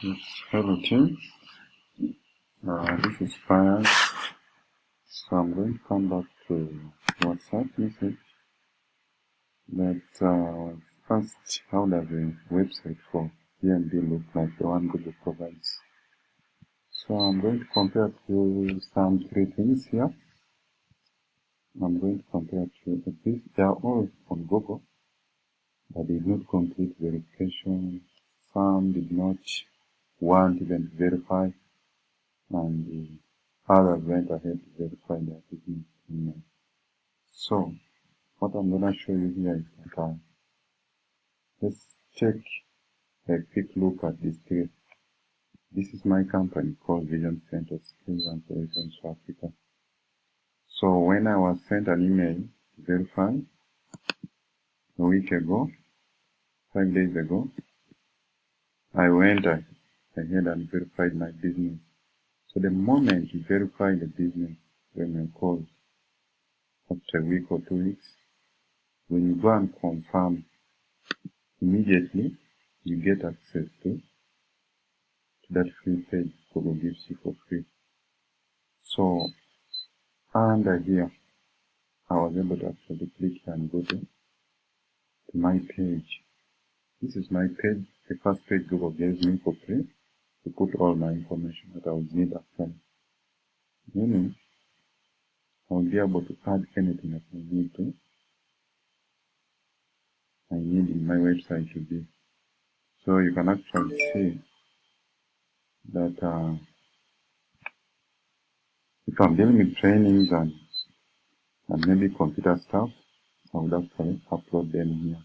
Yes, hello team. This is Fire. So I'm going to come back to WhatsApp message that asked how does a website for BNB look like the one Google provides. So I'm going to compare to some three things here. I'm going to compare to this. They are all on Google, but did not complete verification. Some did not want even to verify, and others went ahead to verify their business email. So what I'm gonna show you here is that let's take a quick look at this three. This is my company called Vision Center Skills and Solutions for Africa. So when I was sent an email to verify a week ago, 5 days ago, I went ahead and verified my business. So the moment you verify the business, when you're called after a week or 2 weeks, when you go and confirm, immediately you get access to that free page Google gives you for free. So under here, I was able to actually click here and go to my page. This is my page, the first page Google gave me for free to put all my information that I would need actually. Meaning, I'll be able to add anything that I need in my website to be. So you can actually see that if I'm dealing with trainings and maybe computer stuff, I would actually upload them here.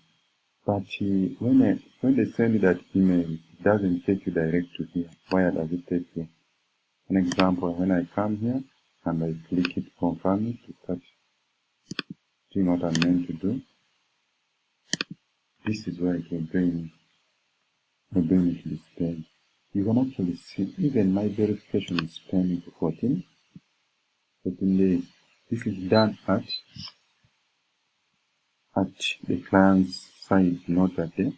But when they send you that email, it doesn't take you direct to here. Where does it take you? An example, when I come here and I click it, confirm it to start doing what I'm meant to do, this is where it will bring me to this page. You can actually see even my verification is pending for 14 days. This is done at the client's side, not at the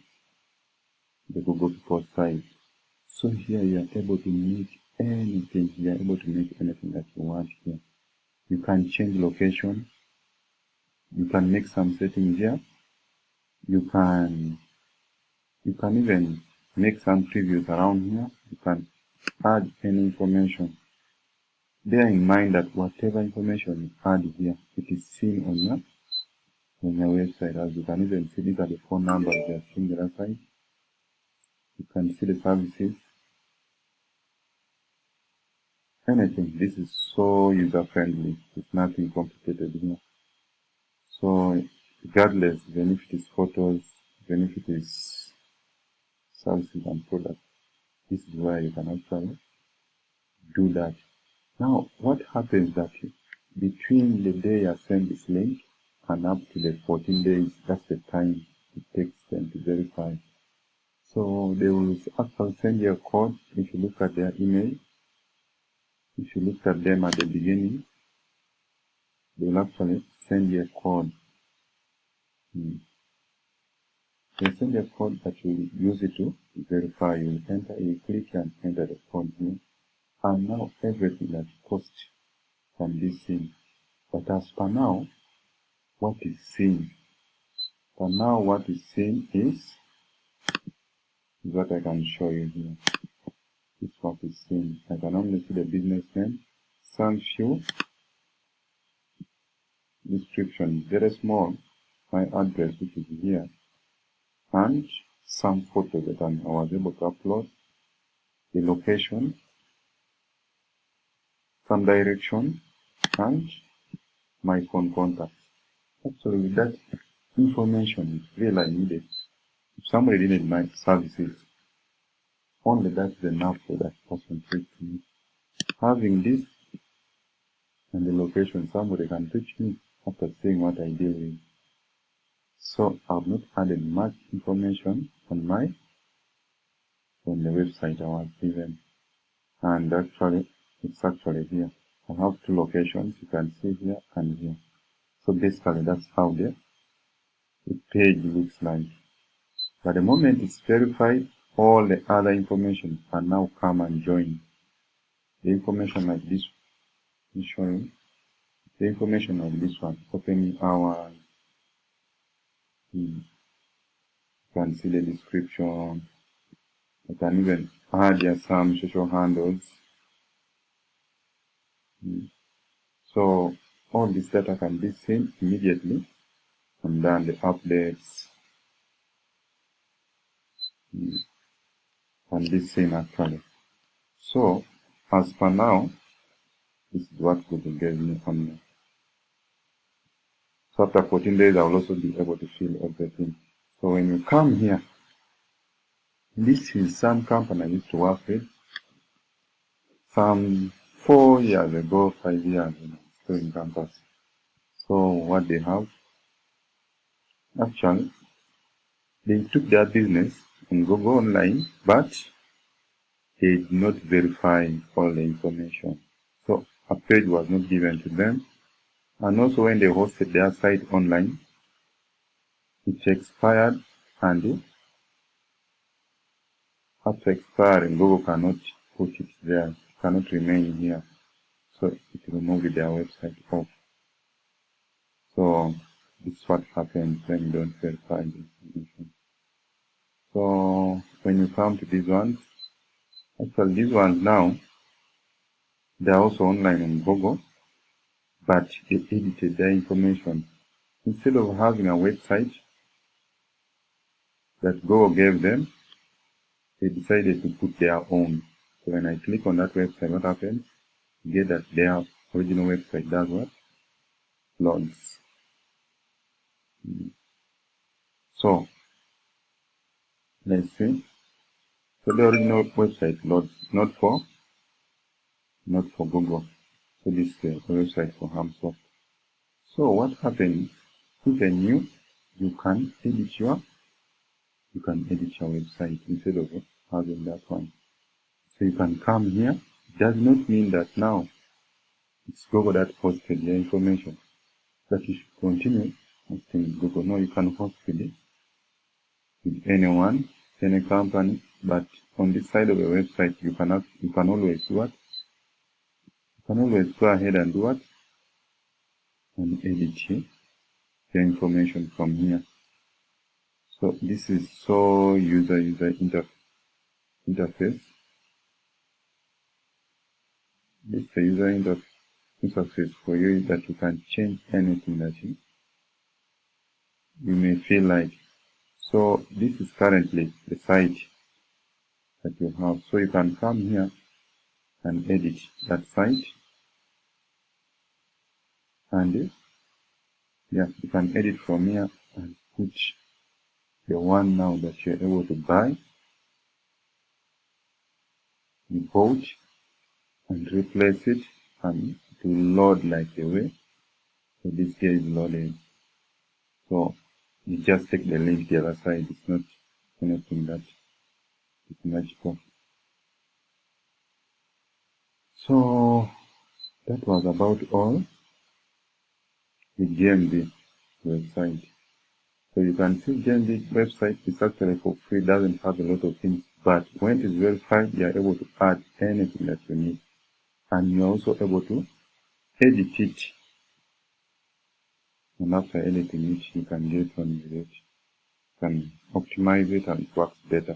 Google people side. So here you are able to make anything. You are able to make anything that you want here. You can change location. You can make some settings here. You can even make some previews around here. You can add any information. Bear in mind that whatever information you add here, it is seen on your website. As you can even see, these are the phone numbers they are seeing the other side. You can see the services. Anything. This is so user friendly. It's nothing complicated here. So regardless, even if it is photos, even if it is services and products, this is where you can actually do that. Now, what happens that between the day I send this link and up to the 14 days, that's the time it takes them to verify. So they will actually send you a code. If you look at their email, if you look at them at the beginning, they will actually send you a code. They send you a code that you will use it to verify. You click and enter the code here. And now everything that post can be seen. But as per now, what is seen? For now, what is seen is what I can show you here. This is what is seen. I can only see the business name, some few description, very small, my address which is here, and some photos that I was able to upload, the location, some direction, and my phone contact. Actually, with that information, it's really I needed. If somebody needed my services, only that's enough for that person to reach me. Having this and the location, somebody can reach me after seeing what I deal with. So I've not added much information on the website I was given. And actually, it's actually here. I have two locations, you can see here and here. So basically that's how the page looks like. But the moment it's verified, all the other information can now come and join. The information like this, let me show you. The information of this one, opening hours, you can see the description. You can even add your some social handles. So all this data can be seen immediately, and then the updates can be seen actually. So as for now, this is what Google gave me on me. So after 14 days, I will also be able to fill everything. So when you come here, this is some company I used to work with some 4 years ago, 5 years, still in campus. So what they have, actually, they took their business and go online, but they did not verify all the information. So a page was not given to them. And also when they hosted their site online, it expired, and after expiring, Google cannot put it there, cannot remain here. So it removed their website off. So this is what happens when you don't verify the information. So when you come to these ones, actually these ones now, they are also online on Google, but they edited their information. Instead of having a website that Google gave them, they decided to put their own. So when I click on that website, what happens? You get that their original website does what? Loads. So let's see. So the original website loads, not for Google. So this is the website for HAMSoft. So what happens? Even you can edit your website instead of having that one. So you can come here. It does not mean that now it's Google that posted your information, that you should continue hosting Google. No, you can host with anyone, any company, but on this side of the website, you can always do what? You can always go ahead and do what? And edit your information from here. So this is so user interface. This is a user interface for you that you can change anything that you may feel like. So this is currently the site that you have. So you can come here and edit that site, and yeah, you can edit from here and put the one now that you're able to buy, you bought, and replace it, and it will load like the way. So this here is loaded. So you just take the link the other side. It's not anything that is magical. So that was about all the GMB website. So you can see GMB website is actually for free, doesn't have a lot of things, but when it's verified, you are able to add anything that you need, and you're also able to edit it. And after editing it, you can get on with it, you can optimize it, and it works better.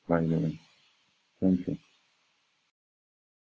By the way, thank you.